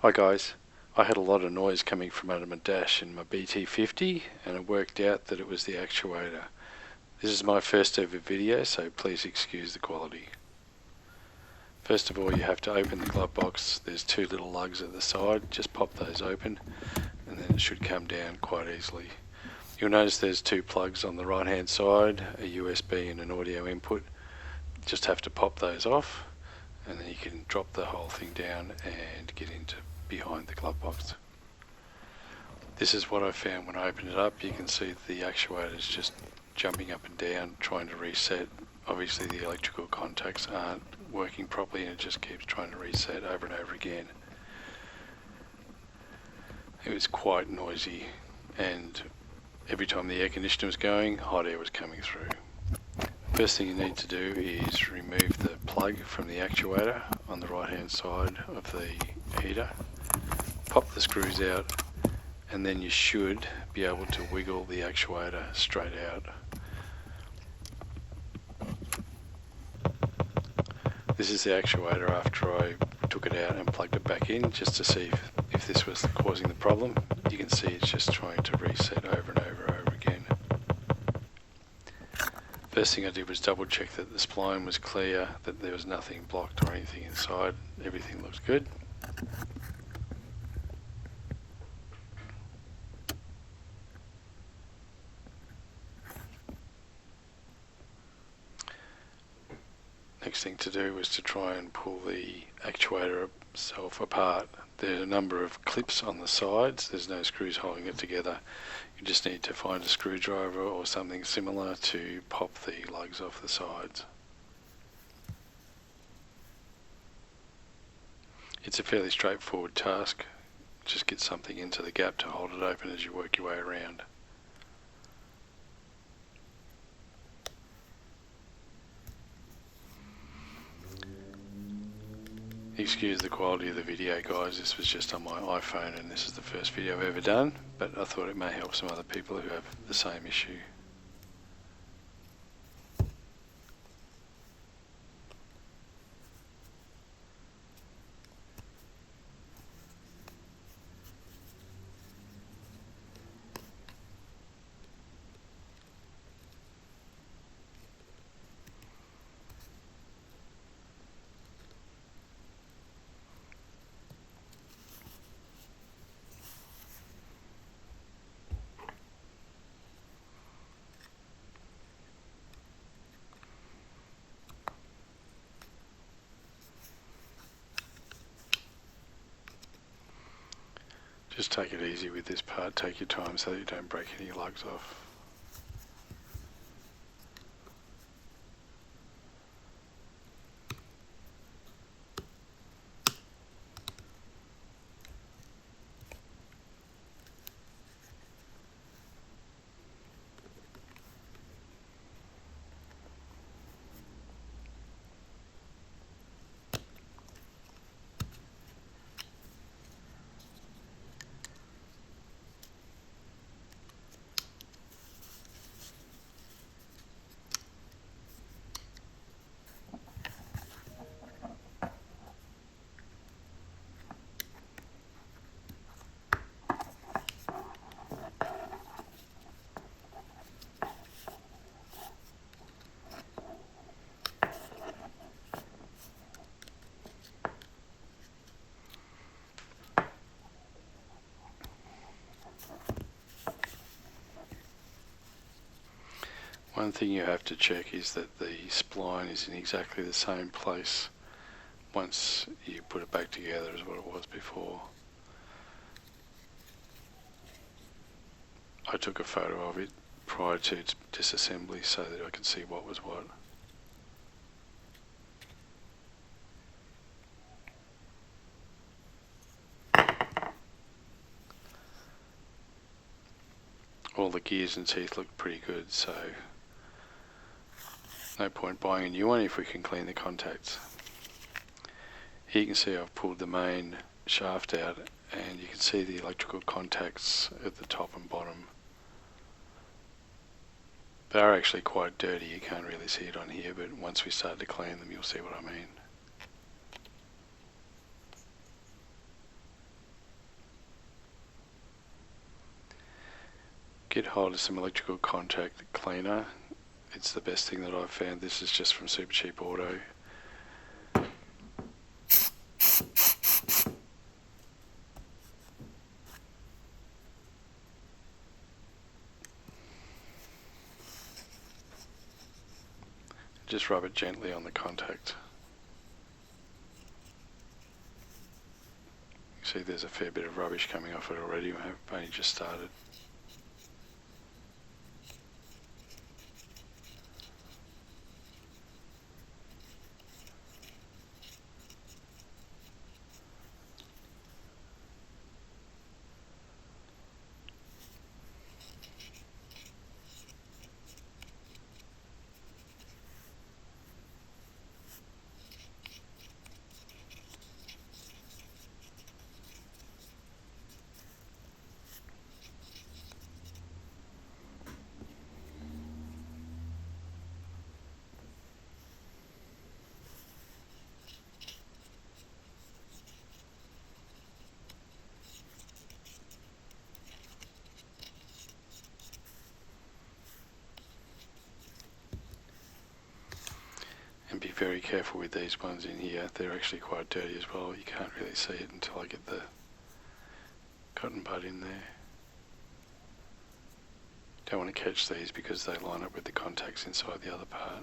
Hi guys, I had a lot of noise coming from under my dash in my BT50 and it worked out that it was the actuator. This is my first ever video, so please excuse the quality. First of all, you have to open the glove box. There's two little lugs at the side, just pop those open and then it should come down quite easily. You'll notice there's two plugs on the right hand side, a USB and an audio input. Just have to pop those off and then you can drop the whole thing down and get into behind the glove box. This is what I found when I opened it up. You can see the actuator is just jumping up and down trying to reset. Obviously the electrical contacts aren't working properly and it just keeps trying to reset over and over again. It was quite noisy and every time the air conditioner was going, hot air was coming through. First thing you need to do is remove the plug from the actuator on the right hand side of the heater. Pop the screws out and then you should be able to wiggle the actuator straight out. This is the actuator after I took it out and plugged it back in just to see if this was causing the problem. You can see it's just trying to reset over and over again. First thing I did was double check that the spline was clear, that there was nothing blocked or anything inside. Everything looks good. Next thing to do was to try and pull the actuator itself apart. There are a number of clips on the sides, there's no screws holding it together. You just need to find a screwdriver or something similar to pop the lugs off the sides. It's a fairly straightforward task. Just get something into the gap to hold it open as you work your way around. Excuse the quality of the video guys, this was just on my iPhone and this is the first video I've ever done, but I thought it may help some other people who have the same issue. Just take it easy with this part, take your time so that you don't break any lugs off. One thing you have to check is that the spline is in exactly the same place once you put it back together as what it was before. I took a photo of it prior to its disassembly so that I could see what was what. All the gears and teeth look pretty good, so no point buying a new one if we can clean the contacts. Here you can see I've pulled the main shaft out and you can see the electrical contacts at the top and bottom. They are actually quite dirty, you can't really see it on here, but once we start to clean them you'll see what I mean. Get hold of some electrical contact cleaner. It's the best thing that I've found. This is just from Super Cheap Auto. Just rub it gently on the contact. You see there's a fair bit of rubbish coming off it already. I've only just started. And be very careful with these ones in here. They're actually quite dirty as well. You can't really see it until I get the cotton bud in there. Don't want to catch these because they line up with the contacts inside the other part.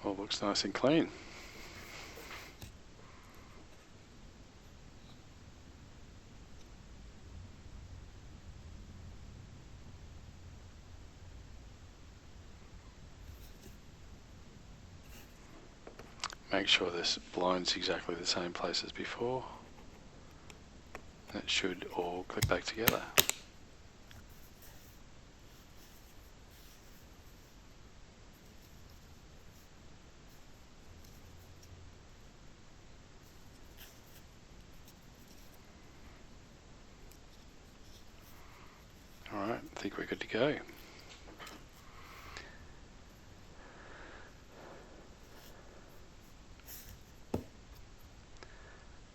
All looks nice and clean. Make sure this blind's exactly the same place as before. That should all click back together. Alright, I think we're good to go.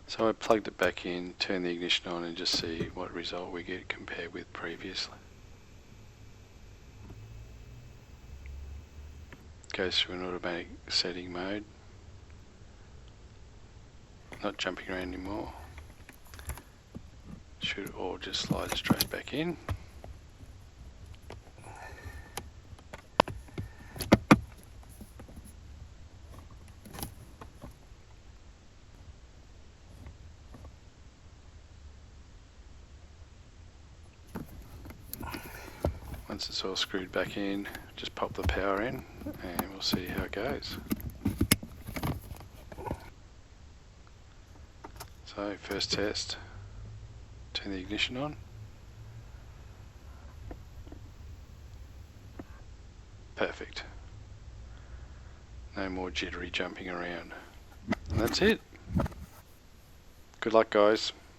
So I plugged it back in, turn the ignition on and just see what result we get compared with previously. Goes through an automatic setting mode. Not jumping around anymore. Should all just slide straight back in. Once it's all screwed back in, just pop the power in and we'll see how it goes. So first test, turn the ignition on. Perfect. No more jittery jumping around. And that's it. Good luck, guys.